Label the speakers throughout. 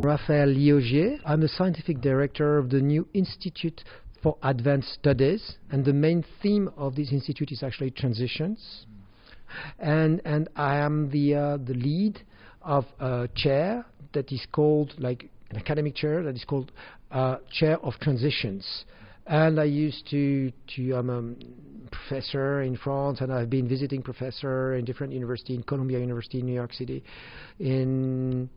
Speaker 1: Rafael Liogier. I'm the scientific director of the new Institute for Advanced Studies, and the main theme of this institute is actually transitions. And I am the lead of a chair that is called, like an academic chair, that is called Chair of Transitions. And I used to I'm a professor in France, and I've been visiting professor in different universities, in Columbia University in New York City, in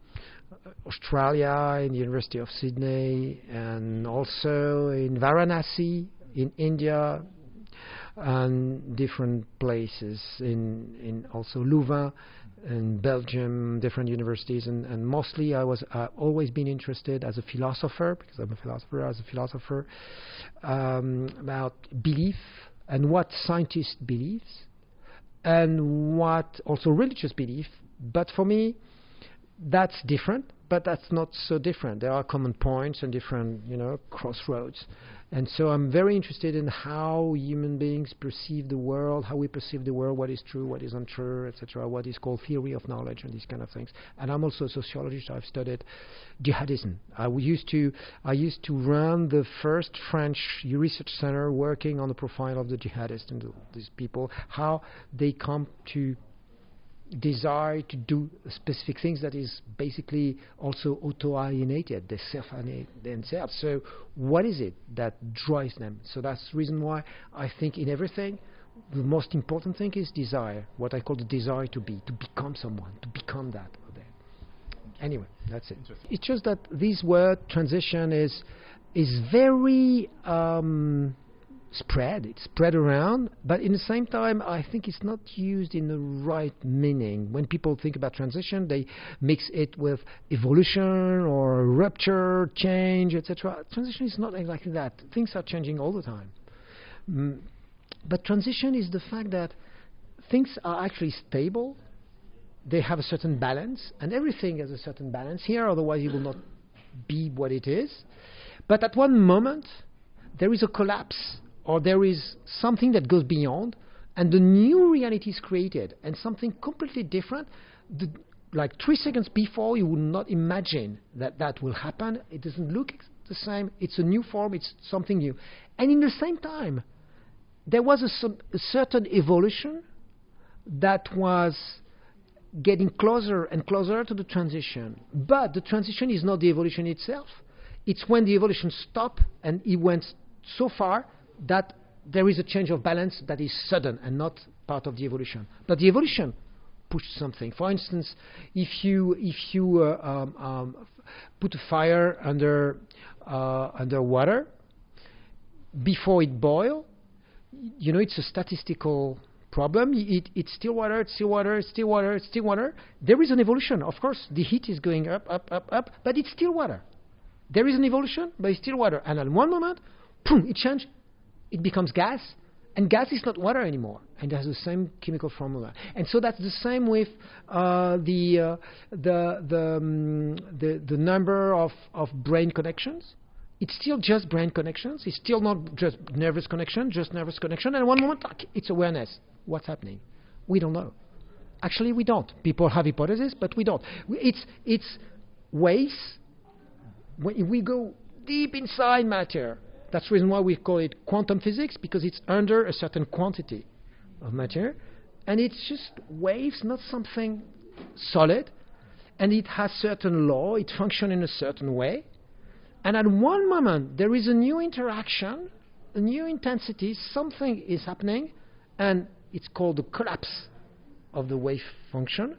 Speaker 1: Australia, in the University of Sydney, and also in Varanasi, in India, and different places, in also Louvain, in Belgium, different universities, and mostly I was always been interested as a philosopher, because I'm a philosopher, about belief and what scientists believe, and what also religious belief. But for me, that's different, but that's not so different. There are common points and different, crossroads. And so I'm very interested in how human beings perceive the world, how we perceive the world, what is true, what is untrue, etc., what is called theory of knowledge and these kind of things. And I'm also a sociologist. I've studied jihadism. I used to run the first French research center working on the profile of the jihadists and these people, how they come to desire to do specific things that is basically also auto-alienated. They self-alienate themselves. So what is it that drives them? So that's the reason why I think in everything the most important thing is desire, what I call the desire to be, to become someone, to become that. Anyway, that's it. It's just that this word transition is very it's spread around, but in the same time I think it's not used in the right meaning. When people think about transition, they mix it with evolution or rupture, change, etc. Transition is not exactly that. Things are changing all the time. But transition is the fact that things are actually stable, they have a certain balance, and everything has a certain balance here, otherwise it will not be what it is. But at one moment there is a collapse, or there is something that goes beyond, and the new reality is created, and something completely different. Like 3 seconds before, you would not imagine that will happen. It doesn't look the same. It's a new form. It's something new. And in the same time, there was a certain evolution that was getting closer and closer to the transition. But the transition is not the evolution itself. It's when the evolution stopped and it went so far that there is a change of balance that is sudden and not part of the evolution. But the evolution pushed something. For instance, if you put a fire under water before it boils, it's a statistical problem. It's still water, it's still water, it's still water, it's still water. There is an evolution. Of course, the heat is going up, but it's still water. There is an evolution, but it's still water. And at one moment, boom, it changed. It becomes gas, and gas is not water anymore, and it has the same chemical formula. And so that's the same with the number of brain connections. It's still just brain connections. It's still not just nervous connection, just nervous connection. And at one moment, it's awareness. What's happening? We don't know. Actually, we don't. People have hypotheses, but we don't. It's waves. When we go deep inside matter, that's the reason why we call it quantum physics, because it's under a certain quantity of matter, and it's just waves, not something solid, and it has certain law, it functions in a certain way, and at one moment there is a new interaction, a new intensity, something is happening, and it's called the collapse of the wave function,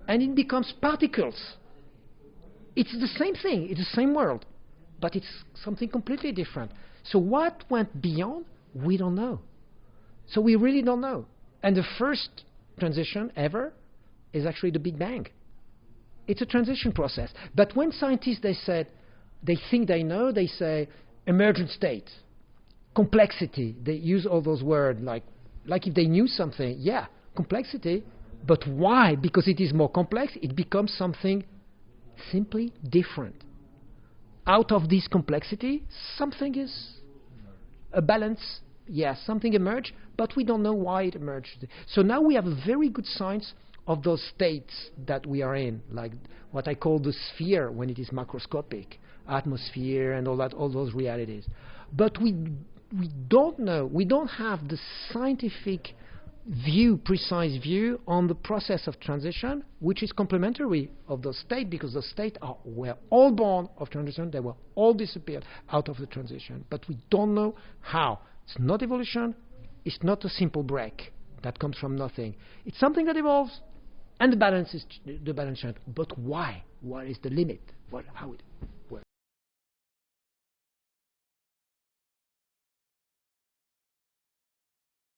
Speaker 1: and it becomes particles. It's the same thing, it's the same world, but it's something completely different. So what went beyond, we don't know. So we really don't know. And the first transition ever is actually the Big Bang. It's a transition process. But when scientists, they think they know, they say emergent state, complexity. They use all those words like if they knew something, yeah, complexity. But why? Because it is more complex, it becomes something simply different. Out of this complexity, something is a balance. Yes, something emerged, but we don't know why it emerged. So now we have a very good science of those states that we are in, like what I call the sphere when it is macroscopic, atmosphere and all that, all those realities. But we don't know, we don't have the scientific view, precise view on the process of transition, which is complementary of those states, because those states were all born of transition, they were all disappeared out of the transition. But we don't know how. It's not evolution, it's not a simple break that comes from nothing. It's something that evolves, and the balance changes. But why? What is the limit? How it?